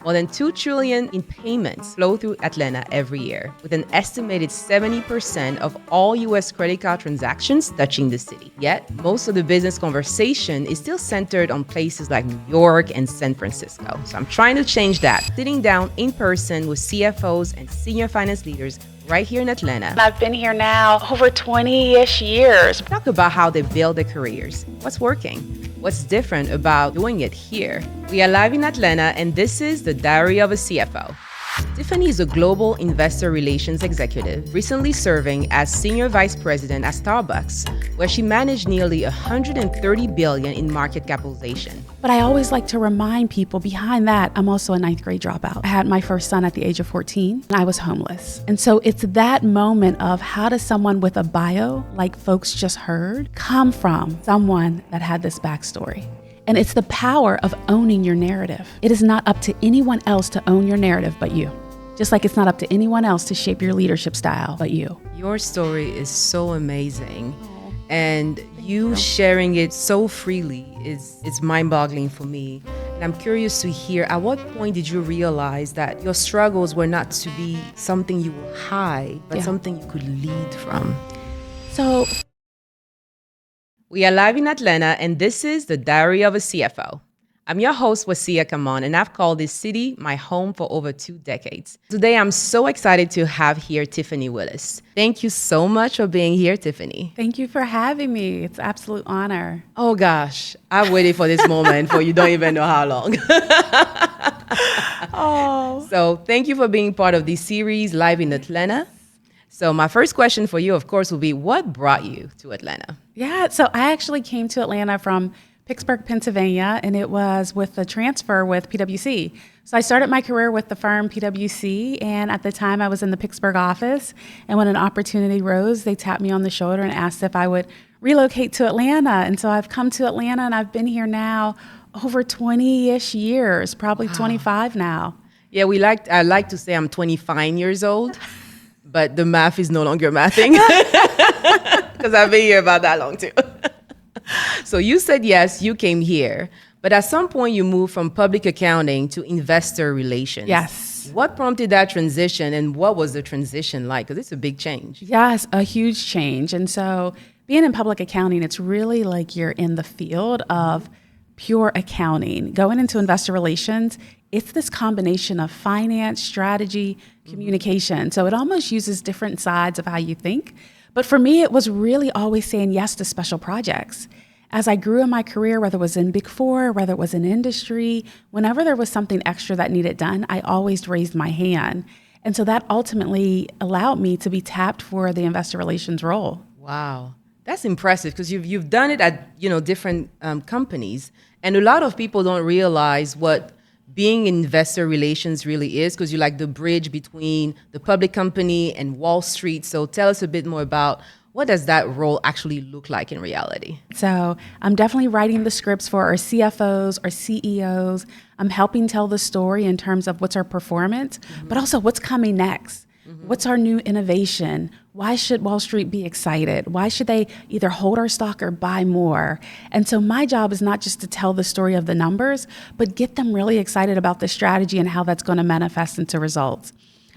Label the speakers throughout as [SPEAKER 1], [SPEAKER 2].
[SPEAKER 1] More than $2 trillion in payments flow through Atlanta every year, with an estimated 70% of all U.S. credit card transactions touching the city. Yet, most of the business conversation is still centered on places like New York and San Francisco. So I'm trying to change that, sitting down in person with CFOs and senior finance leaders right here in Atlanta.
[SPEAKER 2] I've been here now over 20-ish years.
[SPEAKER 1] Talk about how they build their careers, what's working, what's different about doing it here. We are live in Atlanta, and this is the Diary of a CFO. Tiffany is a global investor relations executive, recently serving as senior vice president at Starbucks, where she managed nearly $130 billion in market capitalization.
[SPEAKER 2] But I always like to remind people behind that, I'm also a ninth grade dropout. I had my first son at the age of 14, and I was homeless. And so it's that moment of how does someone with a bio, like folks just heard, come from someone that had this backstory? And it's the power of owning your narrative. It is not up to anyone else to own your narrative but you. Just like it's not up to anyone else to shape your leadership style but you.
[SPEAKER 1] Your story is so amazing. And you sharing it so freely it's mind-boggling for me. And I'm curious to hear, at what point did you realize that your struggles were not to be something you will hide, but something you could lead from?
[SPEAKER 2] So
[SPEAKER 1] we are live in Atlanta, and this is the Diary of a CFO. I'm your host, Wasia Kamon, and I've called this city my home for over 2 decades. Today, I'm so excited to have here Tiffany Willis. Thank you so much for being here, Tiffany.
[SPEAKER 2] thank you for having me. It's an absolute honor.
[SPEAKER 1] Oh gosh, I've waited for this moment for you don't even know how long. So thank you for being part of this series, Live in Atlanta. So my first question for you, of course, will be, what brought you to Atlanta?
[SPEAKER 2] Yeah, so I actually came to Atlanta from Pittsburgh, Pennsylvania, and it was with the transfer with PwC. So I started my career with the firm PwC, and at the time I was in the Pittsburgh office, and when an opportunity rose, they tapped me on the shoulder and asked if I would relocate to Atlanta. And so I've come to Atlanta, and I've been here now over 20-ish years, probably 25 now.
[SPEAKER 1] Yeah, I like to say I'm 25 years old, but the math is no longer mathing because I've been here about that long too. So you said yes, you came here, but at some point you moved from public accounting to investor relations.
[SPEAKER 2] Yes.
[SPEAKER 1] What prompted that transition, and what was the transition like? Because it's a big change.
[SPEAKER 2] Yes, a huge change. And so being in public accounting, it's really like you're in the field of pure accounting. Going into investor relations, it's this combination of finance, strategy, communication. So it almost uses different sides of how you think. But for me, it was really always saying yes to special projects. As I grew in my career, whether it was in Big Four, whether it was in industry, whenever there was something extra that needed done, I always raised my hand. And so that ultimately allowed me to be tapped for the investor relations role.
[SPEAKER 1] Wow. That's impressive, because you've done it at different companies, and a lot of people don't realize what being in investor relations really is, because you're like the bridge between the public company and Wall Street. So tell us a bit more about, what does that role actually look like in reality?
[SPEAKER 2] So I'm definitely writing the scripts for our CFOs, our CEOs. I'm helping tell the story in terms of what's our performance, but also what's coming next. What's our new innovation? Why should Wall Street be excited? Why should they either hold our stock or buy more? And so my job is not just to tell the story of the numbers, but get them really excited about the strategy and how that's going to manifest into results.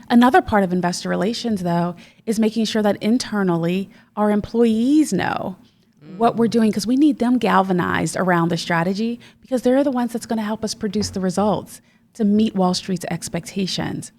[SPEAKER 2] Another part of investor relations, though, is making sure that internally our employees know what we're doing, because we need them galvanized around the strategy, because they're the ones that's going to help us produce the results to meet Wall Street's expectations.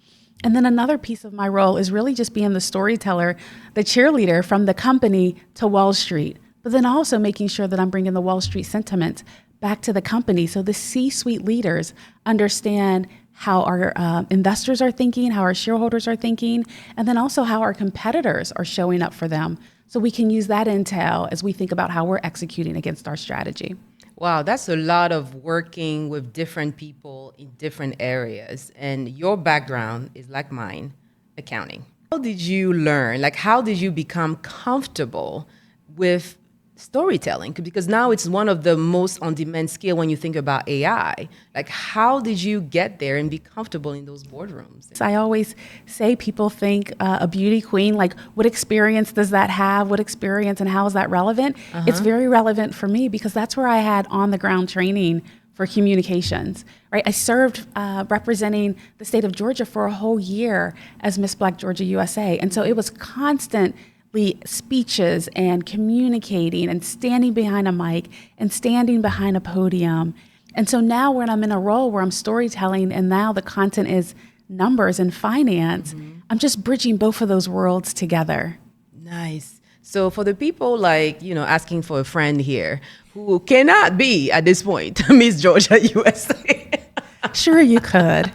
[SPEAKER 2] And then another piece of my role is really just being the storyteller, the cheerleader from the company to Wall Street, but then also making sure that I'm bringing the Wall Street sentiment back to the company so the C-suite leaders understand how our investors are thinking, how our shareholders are thinking, and then also how our competitors are showing up for them. So we can use that intel as we think about how we're executing against our strategy.
[SPEAKER 1] Wow, that's a lot of working with different people in different areas. And your background is like mine, accounting. How did you learn? Like, how did you become comfortable with storytelling? Because now it's one of the most on-demand skill when you think about AI. Like, how did you get there and be comfortable in those boardrooms?
[SPEAKER 2] I always say people think a beauty queen, like what experience does that have? What experience and how is that relevant? It's very relevant for me because that's where I had on-the-ground training for communications, right? I served representing the state of Georgia for a whole year as Miss Black Georgia USA. And so it was constantly speeches and communicating and standing behind a mic and standing behind a podium. And so now when I'm in a role where I'm storytelling and now the content is numbers and finance, I'm just bridging both of those worlds together.
[SPEAKER 1] Nice. So for the people like, asking for a friend here who cannot be at this point Miss Georgia USA.
[SPEAKER 2] Sure you could.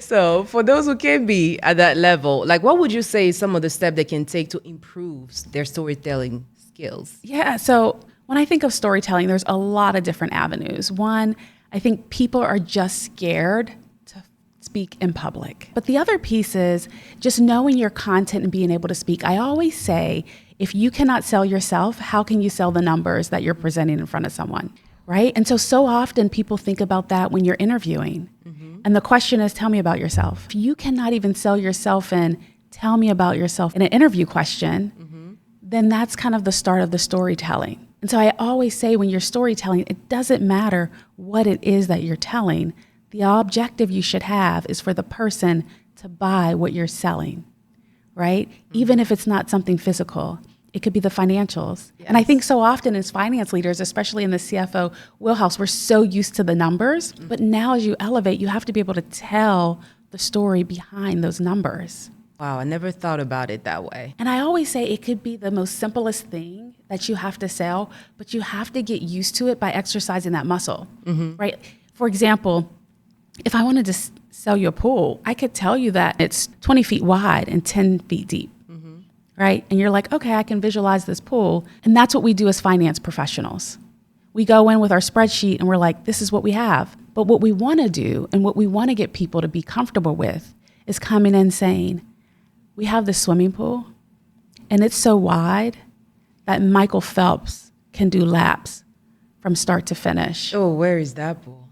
[SPEAKER 1] So for those who can be at that level, like what would you say is some of the steps they can take to improve their storytelling skills?
[SPEAKER 2] Yeah, so when I think of storytelling, there's a lot of different avenues. One, I think people are just scared to speak in public. But the other piece is just knowing your content and being able to speak. I always say, if you cannot sell yourself, how can you sell the numbers that you're presenting in front of someone, right? And so often people think about that when you're interviewing. And the question is, tell me about yourself. If you cannot even sell yourself and tell me about yourself in an interview question, then that's kind of the start of the storytelling. And so I always say when you're storytelling, it doesn't matter what it is that you're telling. The objective you should have is for the person to buy what you're selling, right? Even if it's not something physical, it could be the financials. Yes. And I think so often as finance leaders, especially in the CFO wheelhouse, we're so used to the numbers, but now as you elevate, you have to be able to tell the story behind those numbers.
[SPEAKER 1] Wow, I never thought about it that way.
[SPEAKER 2] And I always say it could be the most simplest thing that you have to sell, but you have to get used to it by exercising that muscle, right? For example, if I wanted to sell you a pool, I could tell you that it's 20 feet wide and 10 feet deep, right? And you're like, okay, I can visualize this pool. And that's what we do as finance professionals. We go in with our spreadsheet and we're like, this is what we have. But what we want to do and what we want to get people to be comfortable with is coming in saying, we have this swimming pool and it's so wide that Michael Phelps can do laps from start to finish.
[SPEAKER 1] Oh, where is that pool?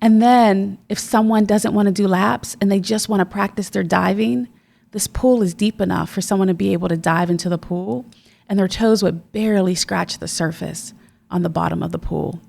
[SPEAKER 2] And then if someone doesn't want to do laps and they just want to practice their diving, this pool is deep enough for someone to be able to dive into the pool and their toes would barely scratch the surface on the bottom of the pool.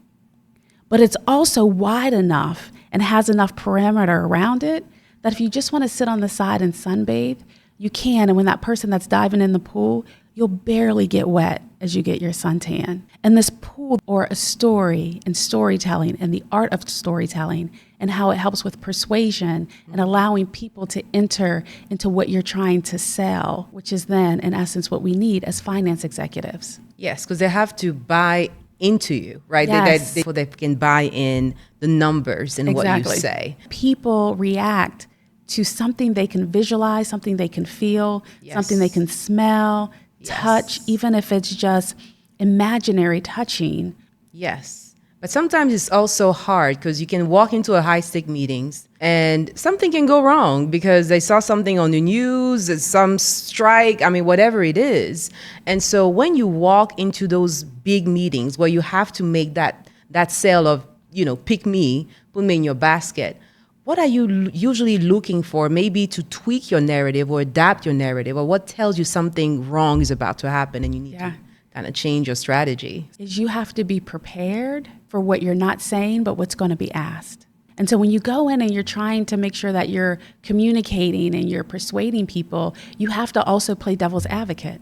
[SPEAKER 2] But it's also wide enough and has enough perimeter around it that if you just want to sit on the side and sunbathe, you can. And when that person that's diving in the pool, you'll barely get wet as you get your suntan. And this pool, or a story and storytelling and the art of storytelling and how it helps with persuasion and allowing people to enter into what you're trying to sell, which is then, in essence, what we need as finance executives.
[SPEAKER 1] Yes, because they have to buy into you, right?
[SPEAKER 2] Yes.
[SPEAKER 1] They can buy in the numbers and what you say.
[SPEAKER 2] People react to something they can visualize, something they can feel, something they can smell, touch, even if it's just imaginary touching.
[SPEAKER 1] Yes. But sometimes it's also hard because you can walk into a high-stake meetings and something can go wrong because they saw something on the news, some strike, whatever it is. And so when you walk into those big meetings where you have to make that sale of, pick me, put me in your basket, what are you usually looking for, maybe to tweak your narrative or adapt your narrative, or what tells you something wrong is about to happen and you need to kind of change your strategy?
[SPEAKER 2] Is you have to be prepared for what you're not saying, but what's going to be asked. And so when you go in and you're trying to make sure that you're communicating and you're persuading people, you have to also play devil's advocate.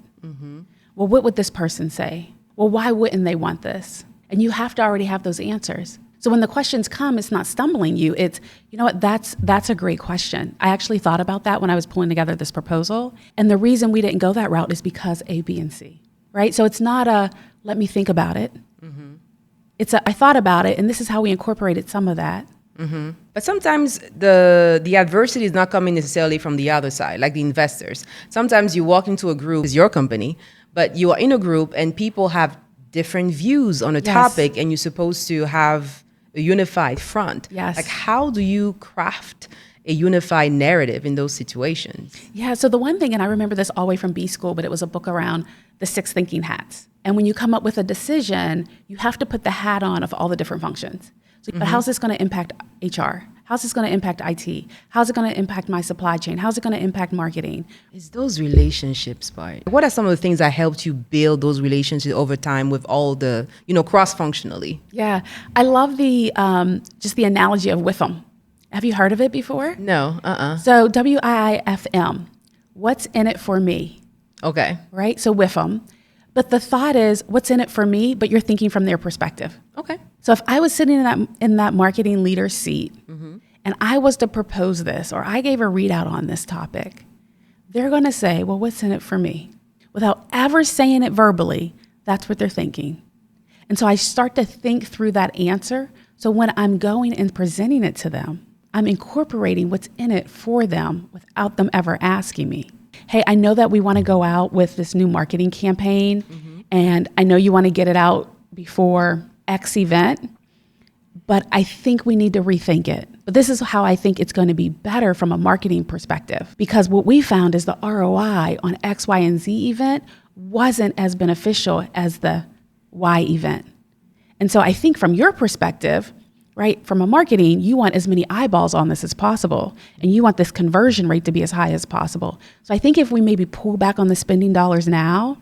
[SPEAKER 2] Well, what would this person say? Well, why wouldn't they want this? And you have to already have those answers. So when the questions come, it's not stumbling you. It's, that's a great question. I actually thought about that when I was pulling together this proposal. And the reason we didn't go that route is because A, B, and C, right? So it's not a, let me think about it. It's a, I thought about it, and this is how we incorporated some of that.
[SPEAKER 1] But sometimes the adversity is not coming necessarily from the other side, like the investors. Sometimes you walk into a group, it's your company, but you are in a group and people have different views on a topic and you're supposed to have a unified front. Like how do you craft a unified narrative in those situations? Yeah,
[SPEAKER 2] so the one thing, and I remember this all the way from B school, but it was a book around the 6 thinking hats. And when you come up with a decision, you have to put the hat on of all the different functions. So, but how's this going to impact HR? How's this going to impact IT? How's it going to impact my supply chain? How's it going to impact marketing?
[SPEAKER 1] It's those relationships part. What are some of the things that helped you build those relationships over time with all the, cross-functionally?
[SPEAKER 2] Yeah, I love the just the analogy of WIFM. Have you heard of it before?
[SPEAKER 1] No,
[SPEAKER 2] So WIFM, what's in it for me?
[SPEAKER 1] Okay.
[SPEAKER 2] Right? So WIFM. But the thought is, what's in it for me? But you're thinking from their perspective.
[SPEAKER 1] Okay.
[SPEAKER 2] So if I was sitting in that marketing leader seat and I was to propose this, or I gave a readout on this topic, they're going to say, well, what's in it for me? Without ever saying it verbally, that's what they're thinking. And so I start to think through that answer. So when I'm going and presenting it to them, I'm incorporating what's in it for them without them ever asking me. Hey, I know that we want to go out with this new marketing campaign, and I know you want to get it out before X event, but I think we need to rethink it. But this is how I think it's going to be better from a marketing perspective, because what we found is the ROI on X, Y, and Z event wasn't as beneficial as the Y event. And so I think from your perspective, right, from a marketing, you want as many eyeballs on this as possible, and you want this conversion rate to be as high as possible. So I think if we maybe pull back on the spending dollars now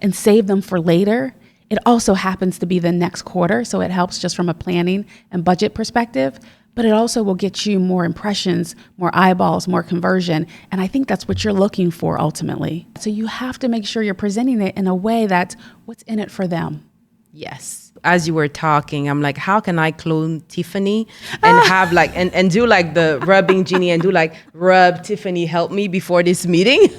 [SPEAKER 2] and save them for later, it also happens to be the next quarter, so it helps just from a planning and budget perspective, but it also will get you more impressions, more eyeballs, more conversion, and I think that's what you're looking for ultimately. So you have to make sure you're presenting it in a way that's what's in it for them.
[SPEAKER 1] Yes. As you were talking, I'm like, how can I clone Tiffany and have like, and do like the rubbing genie and do like, rub Tiffany, help me before this meeting?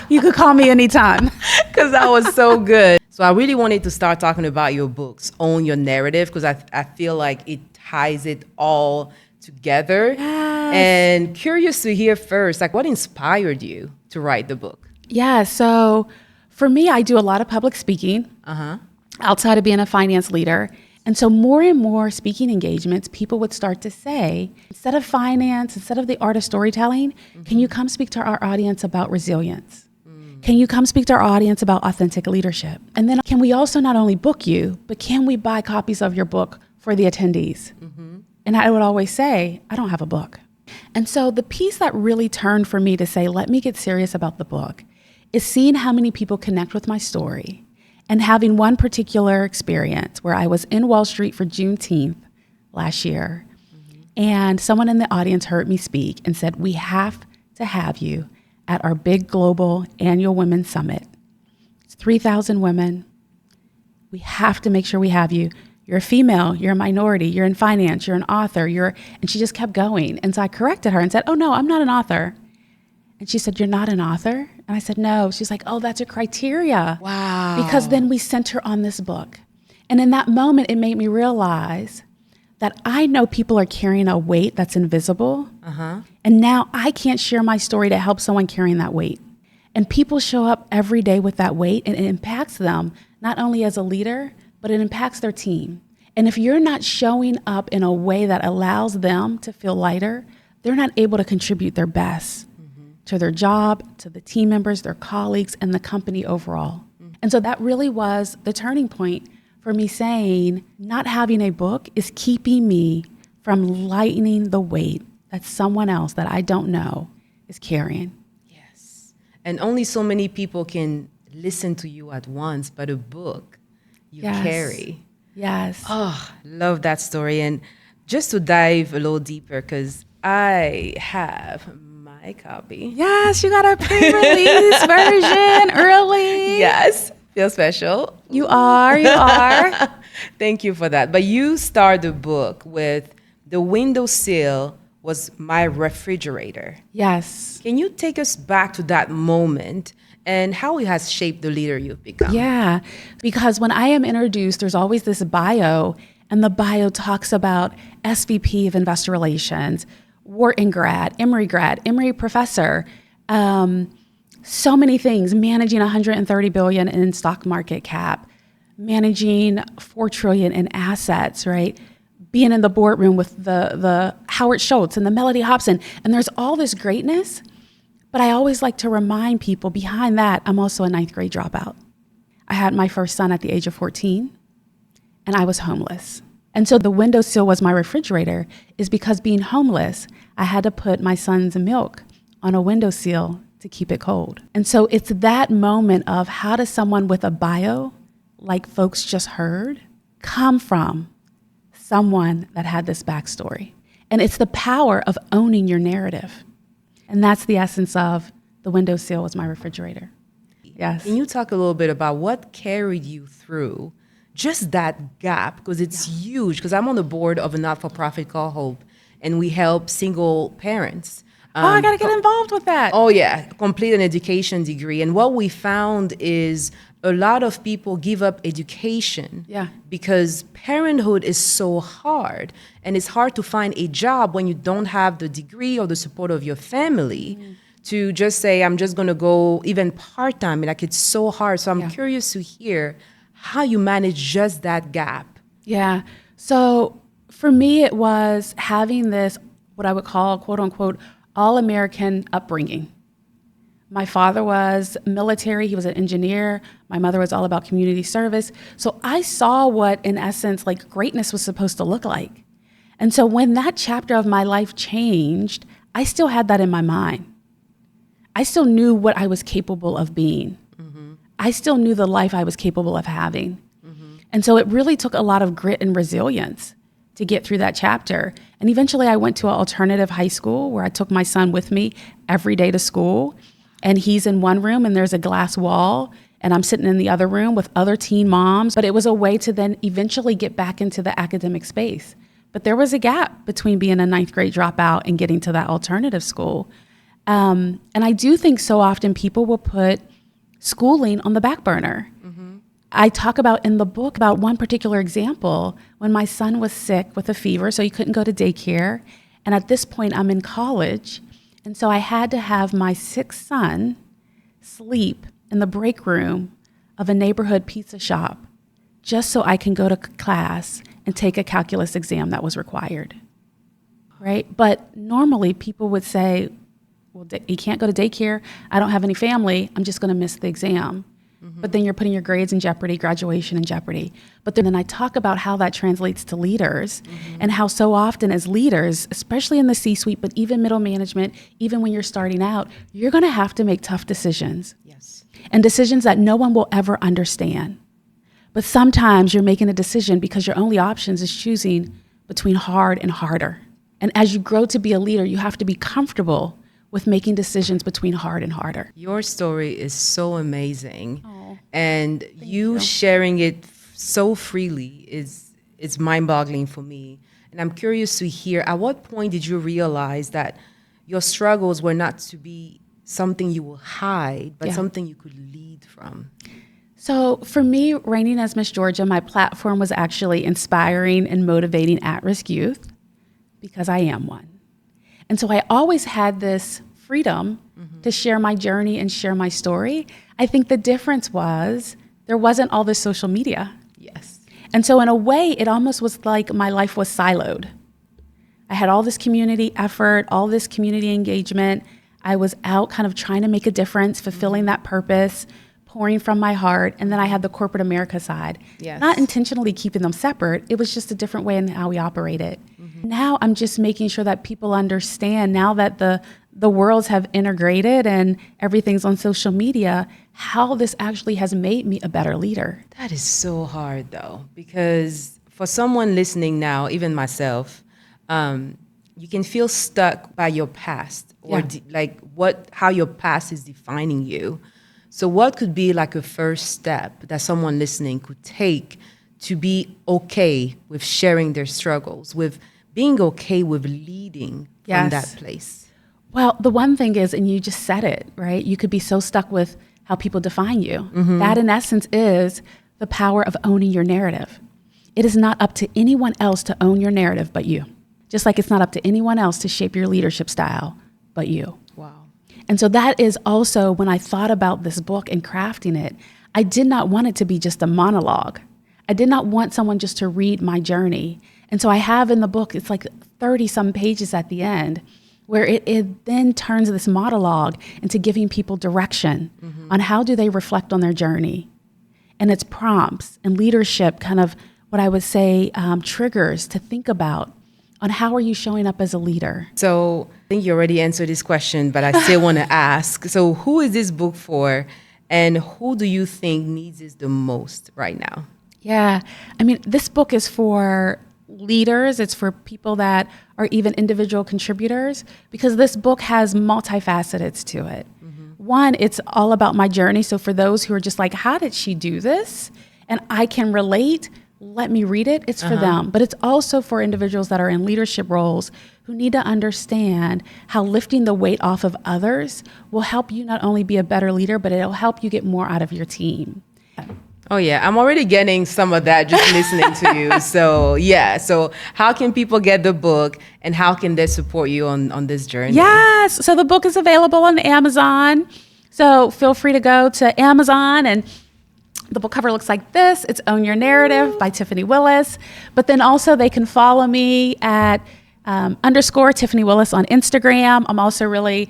[SPEAKER 2] You could call me anytime.
[SPEAKER 1] Because that was so good. So I really wanted to start talking about your books, Own Your Narrative, because I feel like it ties it all together.
[SPEAKER 2] Yes.
[SPEAKER 1] And curious to hear first, like what inspired you to write the book?
[SPEAKER 2] Yeah, so for me, I do a lot of public speaking. Outside of being a finance leader. And so more and more speaking engagements, people would start to say, instead of finance, instead of the art of storytelling, can you come speak to our audience about resilience? Can you come speak to our audience about authentic leadership? And then can we also not only book you, but can we buy copies of your book for the attendees? And I would always say, I don't have a book. And so the piece that really turned for me to say, let me get serious about the book, is seeing how many people connect with my story. And having one particular experience where I was in Wall Street for Juneteenth last year, and someone in the audience heard me speak and said, we have to have you at our big global annual women's summit. It's 3,000 women. We have to make sure we have you. You're a female, you're a minority, you're in finance, you're an author, and she just kept going. And so I corrected her and said, oh no, I'm not an author. And she said, you're not an author? And I said, no. She's like, oh, that's a criteria.
[SPEAKER 1] Wow.
[SPEAKER 2] Because then we sent her on this book. And in that moment, it made me realize that I know people are carrying a weight that's invisible. And now I can't share my story to help someone carrying that weight. And people show up every day with that weight, and it impacts them, not only as a leader, but it impacts their team. And if you're not showing up in a way that allows them to feel lighter, they're not able to contribute their best to their job, to the team members, their colleagues, and the company overall. And so that really was the turning point for me saying, not having a book is keeping me from lightening the weight that someone else that I don't know is carrying.
[SPEAKER 1] Yes. And only so many people can listen to you at once, but a book you carry.
[SPEAKER 2] Yes.
[SPEAKER 1] Oh, love that story. And just to dive a little deeper, because I have my copy.
[SPEAKER 2] Yes, you got a pre-release version early.
[SPEAKER 1] Yes, feel special.
[SPEAKER 2] You are.
[SPEAKER 1] Thank you for that. But you start the book with the windowsill was my refrigerator.
[SPEAKER 2] Yes.
[SPEAKER 1] Can you take us back to that moment and how it has shaped the leader you've become?
[SPEAKER 2] Yeah, because when I am introduced, there's always this bio, and the bio talks about SVP of Investor Relations, Wharton grad, Emory professor, so many things, managing 130 billion in stock market cap, managing 4 trillion in assets, right? Being in the boardroom with the Howard Schultz and the Mellody Hobson, and there's all this greatness. But I always like to remind people behind that, I'm also a 9th grade dropout. I had my first son at the age of 14, and I was homeless. And so the windowsill was my refrigerator is because being homeless, I had to put my son's milk on a windowsill to keep it cold. And so it's that moment of how does someone with a bio, like folks just heard, come from someone that had this backstory? And it's the power of owning your narrative. And that's the essence of the windowsill was my refrigerator. Yes.
[SPEAKER 1] Can you talk a little bit about what carried you through just that gap? Because it's huge. Because I'm on the board of a not-for-profit called Hope, and we help single parents.
[SPEAKER 2] I got to get involved with that.
[SPEAKER 1] Oh, yeah. Complete an education degree. And what we found is a lot of people give up education because parenthood is so hard. And it's hard to find a job when you don't have the degree or the support of your family to just say, I'm just going to go even part-time. Like, it's so hard. So I'm curious to hear how you manage just that gap.
[SPEAKER 2] Yeah. So for me, it was having this, what I would call, quote unquote, all-American upbringing. My father was military. He was an engineer. My mother was all about community service. So I saw what, in essence, like greatness was supposed to look like. And so when that chapter of my life changed, I still had that in my mind. I still knew what I was capable of being. I still knew the life I was capable of having. And so it really took a lot of grit and resilience to get through that chapter. And eventually I went to an alternative high school where I took my son with me every day to school. And he's in one room and there's a glass wall. And I'm sitting in the other room with other teen moms. But it was a way to then eventually get back into the academic space. But there was a gap between being a ninth grade dropout and getting to that alternative school. And I do think so often people will put schooling on the back burner. I talk about in the book about one particular example when my son was sick with a fever, so he couldn't go to daycare. And at this point, I'm in college. And so I had to have my sixth son sleep in the break room of a neighborhood pizza shop just so I can go to class and take a calculus exam that was required, right? But normally people would say, well, you can't go to daycare. I don't have any family. I'm just going to miss the exam. But then you're putting your grades in jeopardy, graduation in jeopardy. But then I talk about how that translates to leaders and how so often as leaders, especially in the C-suite, but even middle management, even when you're starting out, you're going to have to make tough decisions.
[SPEAKER 1] Yes.
[SPEAKER 2] And decisions that no one will ever understand. But sometimes you're making a decision because your only options is choosing between hard and harder. And as you grow to be a leader, you have to be comfortable with making decisions between hard and harder.
[SPEAKER 1] Your story is so amazing.
[SPEAKER 2] Oh,
[SPEAKER 1] and you sharing it so freely is mind-boggling for me. And I'm curious to hear, at what point did you realize that your struggles were not to be something you will hide, but something you could lead from?
[SPEAKER 2] So for me, reigning as Miss Georgia, my platform was actually inspiring and motivating at-risk youth because I am one. And so I always had this freedom to share my journey and share my story. I think the difference was there wasn't all this social media.
[SPEAKER 1] Yes.
[SPEAKER 2] And so in a way, it almost was like my life was siloed. I had all this community effort, all this community engagement. I was out kind of trying to make a difference, fulfilling that purpose, pouring from my heart. And then I had the corporate America side.
[SPEAKER 1] Yes.
[SPEAKER 2] Not intentionally keeping them separate. It was just a different way in how we operated. Now I'm just making sure that people understand, now that the worlds have integrated and everything's on social media, how this actually has made me a better leader.
[SPEAKER 1] That is so hard, though, because for someone listening now, even myself, you can feel stuck by your past or how your past is defining you. So what could be like a first step that someone listening could take to be okay with sharing their struggles, with being okay with leading from that place?
[SPEAKER 2] Well, the one thing is, and you just said it, right? You could be so stuck with how people define you. That in essence is the power of owning your narrative. It is not up to anyone else to own your narrative but you. Just like it's not up to anyone else to shape your leadership style but you.
[SPEAKER 1] Wow.
[SPEAKER 2] And so that is also, when I thought about this book and crafting it, I did not want it to be just a monologue. I did not want someone just to read my journey. And so I have in the book, it's like 30 some pages at the end, where it then turns this monologue into giving people direction on how do they reflect on their journey. And it's prompts and leadership kind of what I would say triggers to think about on how are you showing up as a leader.
[SPEAKER 1] So I think you already answered this question, but I still want to ask. So who is this book for, and who do you think needs this the most right now?
[SPEAKER 2] Yeah, I mean, this book is for leaders. It's for people that are even individual contributors, because this book has multifacets to it. One, it's all about my journey. So for those who are just like, how did she do this? And I can relate, let me read it. It's for them. But it's also for individuals that are in leadership roles who need to understand how lifting the weight off of others will help you not only be a better leader, but it'll help you get more out of your team.
[SPEAKER 1] Oh, yeah. I'm already getting some of that just listening to you. So, yeah. So how can people get the book, and how can they support you on this journey?
[SPEAKER 2] Yes. So the book is available on Amazon. So feel free to go to Amazon, and the book cover looks like this. It's Own Your Narrative by Tiffany Willis. But then also they can follow me at _ Tiffany Willis on Instagram. I'm also really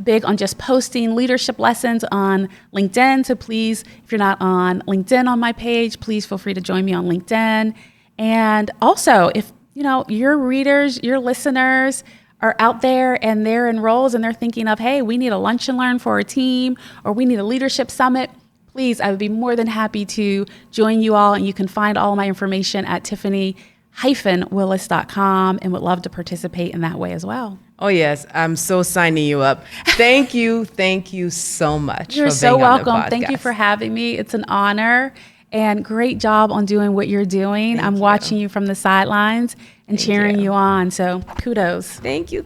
[SPEAKER 2] big on just posting leadership lessons on LinkedIn. So please, if you're not on LinkedIn on my page, please feel free to join me on LinkedIn. And also, if your readers, your listeners are out there and they're in roles and they're thinking of, hey, we need a lunch and learn for our team, or we need a leadership summit, please, I would be more than happy to join you all. And you can find all my information at Tiffany-Willis.com, and would love to participate in that way as well.
[SPEAKER 1] Oh, yes. I'm so signing you up. Thank you. Thank you so much.
[SPEAKER 2] You're
[SPEAKER 1] for
[SPEAKER 2] so
[SPEAKER 1] being on the
[SPEAKER 2] welcome. Thank you
[SPEAKER 1] podcast.
[SPEAKER 2] for having me. It's an honor, and great job on doing what you're doing. I'm watching you from the sidelines and cheering you on. So kudos.
[SPEAKER 1] Thank you.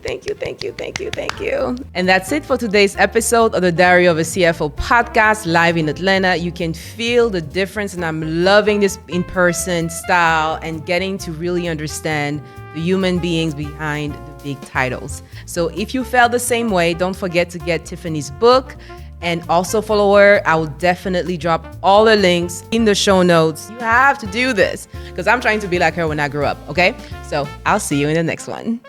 [SPEAKER 1] And that's it for today's episode of the Diary of a CFO podcast, live in Atlanta. You can feel the difference, and I'm loving this in-person style and getting to really understand the human beings behind the big titles. So if you felt the same way, don't forget to get Tiffany's book and also follow her. I will definitely drop all the links in the show notes. You have to do this because I'm trying to be like her when I grew up, okay? So I'll see you in the next one.